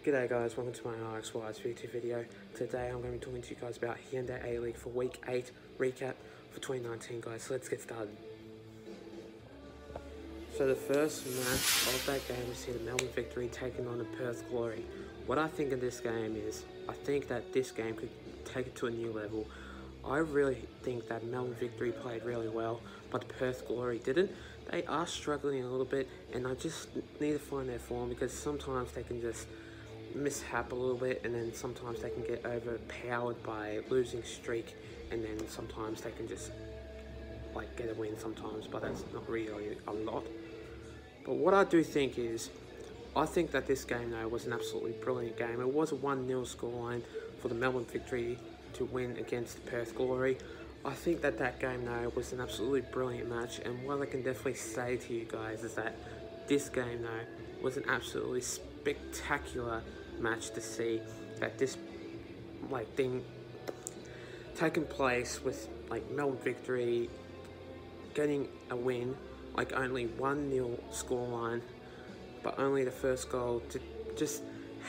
G'day guys, welcome to my Rxys YouTube video. Today I'm going to be talking to you guys about Hyundai Aleague for week 8 recap for 2019 guys, so let's get started. So the first match of that game, we see the Melbourne Victory taking on the Perth Glory. What I think of this game is, I think that this game could take it to a new level. I really think that Melbourne Victory played really well, but the Perth Glory didn't. They are struggling a little bit, and I just need to find their form because sometimes they can just mishap a little bit, and then sometimes they can get overpowered by losing streak, and then sometimes they can just like get a win sometimes, but that's not really a lot. But what I do think is, I think that this game though was an absolutely brilliant game. It was a 1-0 scoreline for the Melbourne Victory to win against the Perth Glory. I think that that game though was an absolutely brilliant match, and what I can definitely say to you guys is that this game though was an absolutely spectacular match to see, that this like thing taking place with like Melbourne Victory getting a win, like only 1-0 scoreline, but only the first goal, to just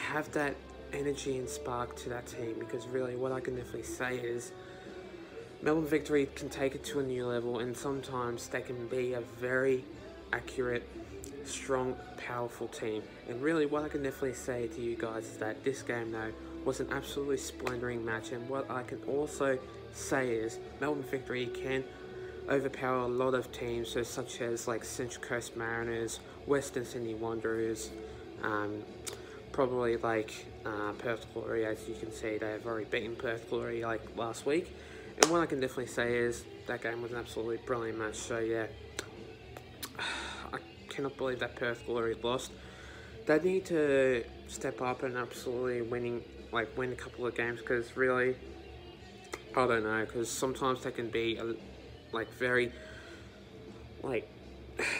have that energy and spark to that team. Because really what I can definitely say is Melbourne Victory can take it to a new level, and sometimes they can be a very accurate, strong, powerful team. And really what I can definitely say to you guys is that this game though was an absolutely splendid match. And what I can also say is Melbourne Victory can overpower a lot of teams, so such as like Central Coast Mariners, Western Sydney Wanderers, probably like Perth Glory. As you can see, they have already beaten Perth Glory like last week. And what I can definitely say is that game was an absolutely brilliant match. So yeah, I cannot believe that Perth Glory lost. They need to step up and absolutely win a couple of games, because really, I don't know, because sometimes they can be very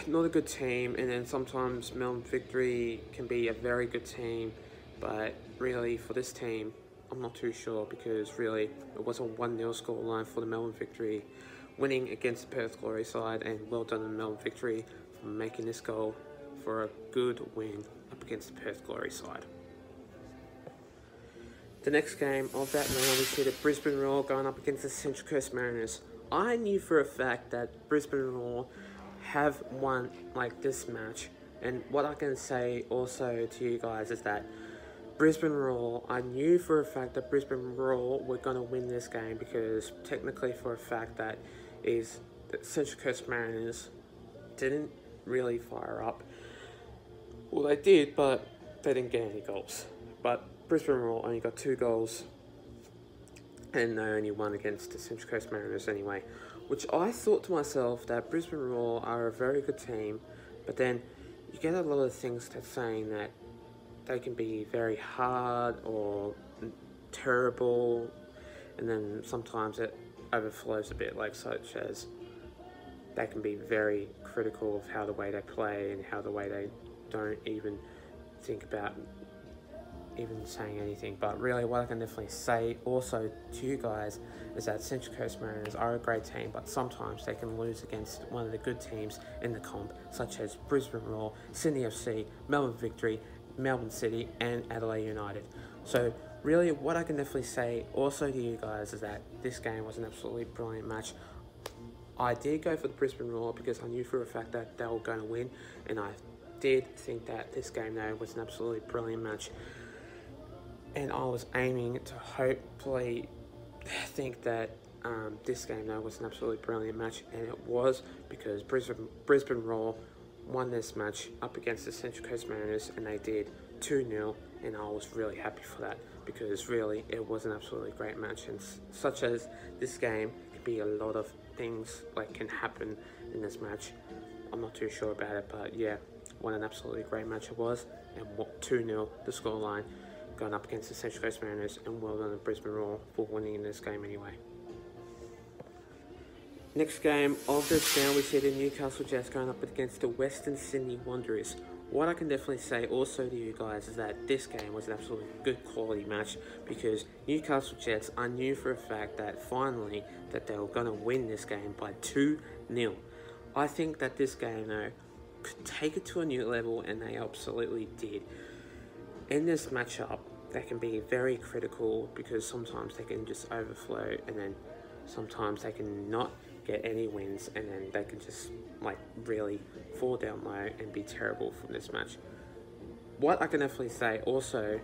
not a good team, and then sometimes Melbourne Victory can be a very good team. But really for this team, I'm not too sure, because really it was a 1-0 scoreline for the Melbourne Victory winning against the Perth Glory side, and well done to the Melbourne Victory for making this goal for a good win up against the Perth Glory side. The next game of that round, we see the Brisbane Roar going up against the Central Coast Mariners. I knew for a fact that Brisbane Roar have won this match, and what I can say also to you guys is that Brisbane Roar, I knew for a fact that Brisbane Roar were going to win this game, because technically for a fact that is that Central Coast Mariners didn't really fire up. Well, they did, but they didn't get any goals. But Brisbane Roar only got 2 goals, and they only won against the Central Coast Mariners anyway, which I thought to myself that Brisbane Roar are a very good team. But then you get a lot of things that's saying that they can be very hard or terrible, and then sometimes it overflows a bit, such as they can be very critical of how the way they play and how the way they don't even think about even saying anything. But really what I can definitely say also to you guys is that Central Coast Mariners are a great team, but sometimes they can lose against one of the good teams in the comp, such as Brisbane Roar, Sydney FC, Melbourne Victory, Melbourne City and Adelaide United. So really what I can definitely say also to you guys is that this game was an absolutely brilliant match. I did go for the Brisbane Roar because I knew for a fact that they were going to win, and I did think that this game though was an absolutely brilliant match, and I was aiming to hopefully think that this game though was an absolutely brilliant match, and it was, because Brisbane Roar won this match up against the Central Coast Mariners, and they did 2-0, and I was really happy for that, because really it was an absolutely great match. And such as this game could be a lot of things can happen in this match. I'm not too sure about it, but yeah, what an absolutely great match it was. And 2-0 the scoreline going up against the Central Coast Mariners, and well done to Brisbane Roar for winning in this game anyway. Next game of this round, we see the Newcastle Jets going up against the Western Sydney Wanderers. What I can definitely say also to you guys is that this game was an absolutely good quality match, because Newcastle Jets, I knew for a fact that finally that they were going to win this game by 2-0. I think that this game though could take it to a new level, and they absolutely did. in this matchup, they can be very critical because sometimes they can just overflow, and then sometimes they can not get any wins, and then they can just like really fall down low and be terrible from this match. What I can definitely say also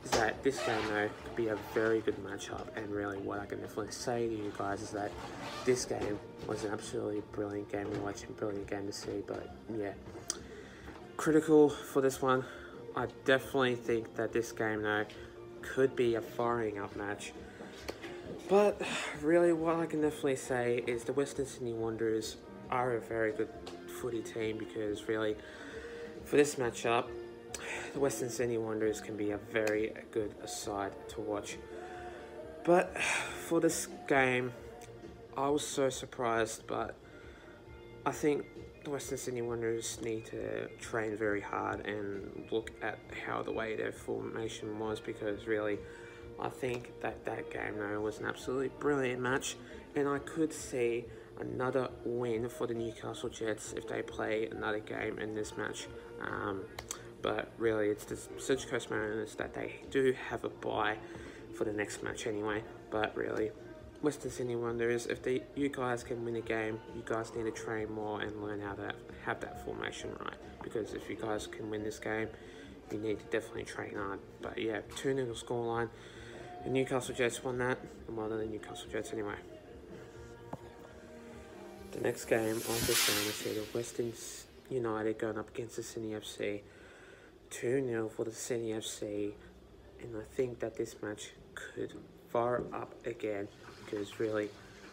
is that this game though could be a very good matchup, and really what I can definitely say to you guys is that this game was an absolutely brilliant game to watch and brilliant game to see. But yeah, critical for this one. I definitely think that this game though could be a firing up match. But really what I can definitely say is the Western Sydney Wanderers are a very good footy team, because really for this matchup, the Western Sydney Wanderers can be a very good side to watch. But for this game, I was so surprised, but I think the Western Sydney Wanderers need to train very hard and look at how the way their formation was, because really I think that game though was an absolutely brilliant match, and I could see another win for the Newcastle Jets if they play another game in this match. But really it's the Central Coast Mariners that they do have a bye for the next match anyway. But really, Western Sydney Wanderers, if you guys can win a game, you guys need to train more and learn how to have that formation right. Because if you guys can win this game, you need to definitely train hard. But yeah, 2-0 scoreline. The Newcastle Jets won that, and well done the Newcastle Jets anyway. The next game of this game, I see the Western United going up against the Sydney FC. 2-0 for the Sydney FC, and I think that this match could fire up again, because really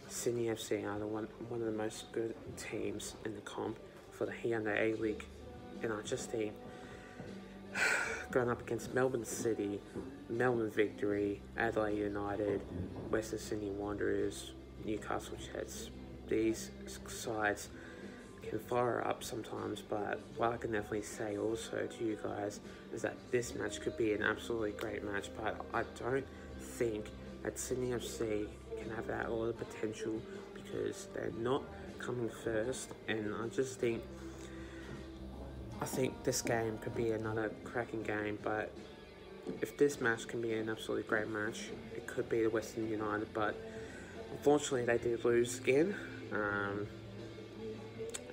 Sydney FC are one of the most good teams in the comp for the Hyundai Aleague, and I just think going up against Melbourne City, Melbourne Victory, Adelaide United, Western Sydney Wanderers, Newcastle Jets, these sides can fire up sometimes. But what I can definitely say also to you guys is that this match could be an absolutely great match, but I don't think that Sydney FC can have that all the potential, because they're not coming first, and I think this game could be another cracking game. But if this match can be an absolutely great match, it could be the Western United, but unfortunately they did lose again.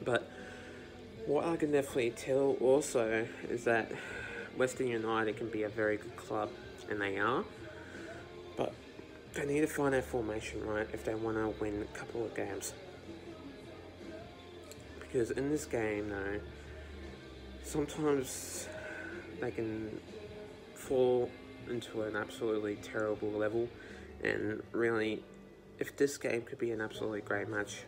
But what I can definitely tell also is that Western United can be a very good club, and they are, but they need to find their formation right if they want to win a couple of games. Because in this game though, sometimes they can fall into an absolutely terrible level, and really if this game could be an absolutely great match,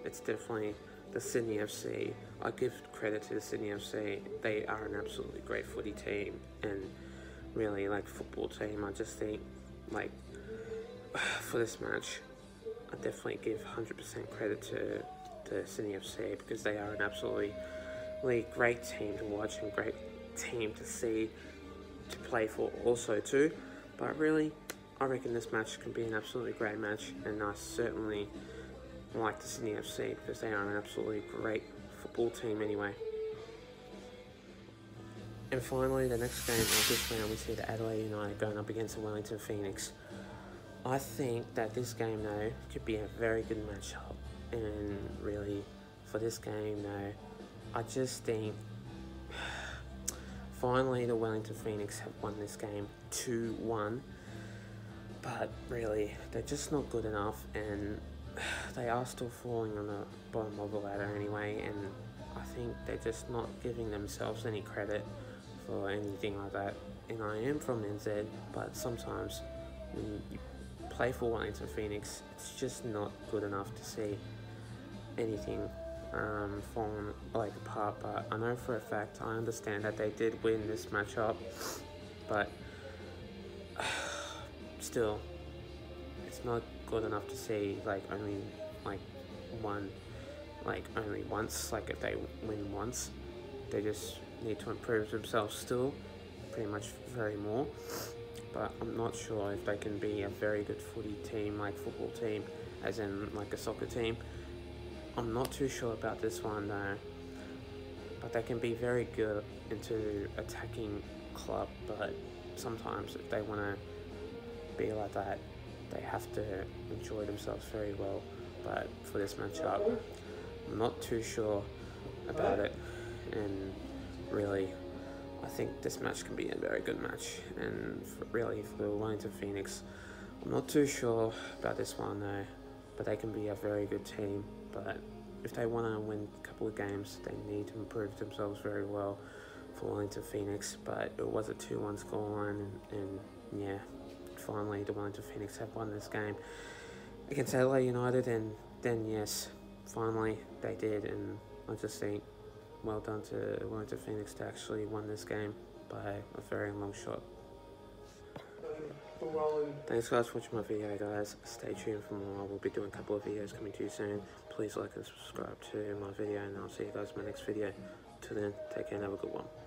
it's definitely the Sydney FC. I give credit to the Sydney FC. They are an absolutely great footy team, and really like football team. I just think like for this match, I definitely give 100% credit to Sydney FC, because they are an absolutely great team to watch and great team to see, to play for also too. But really, I reckon this match can be an absolutely great match, and I certainly like the Sydney FC because they are an absolutely great football team anyway. And finally, the next game of this round, we see the Adelaide United going up against the Wellington Phoenix. I think that this game though could be a very good matchup, and really for this game though, I just think finally the Wellington Phoenix have won this game 2-1, but really they're just not good enough, and they are still falling on the bottom of the ladder anyway, and I think they're just not giving themselves any credit for anything like that. And I am from NZ, but sometimes when you play for Wellington Phoenix, it's just not good enough to see anything falling apart. But I know for a fact, I understand that they did win this matchup, but still, it's not good enough to see only once. Like if they win once, they just need to improve themselves still, pretty much very more. But I'm not sure if they can be a very good footy team, like football team, as in like a soccer team. I'm not too sure about this one though. but they can be very good into attacking club, but sometimes if they want to be like that, they have to enjoy themselves very well. But for this matchup, I'm not too sure about it, and really I think this match can be a very good match. And really for Wellington Phoenix, I'm not too sure about this one though, but they can be a very good team. But if they want to win a couple of games, they need to improve themselves very well for Wellington Phoenix. But it was a 2-1 scoreline, and yeah, finally the Wellington Phoenix have won this game against Adelaide United, and then yes, finally they did. And I just think well done to Wellington Phoenix to actually win this game by a very long shot. Thanks guys for watching my video, guys. Stay tuned for more. We'll be doing a couple of videos coming to you soon. Please like and subscribe to my video, and I'll see you guys in my next video. Till then, take care and have a good one.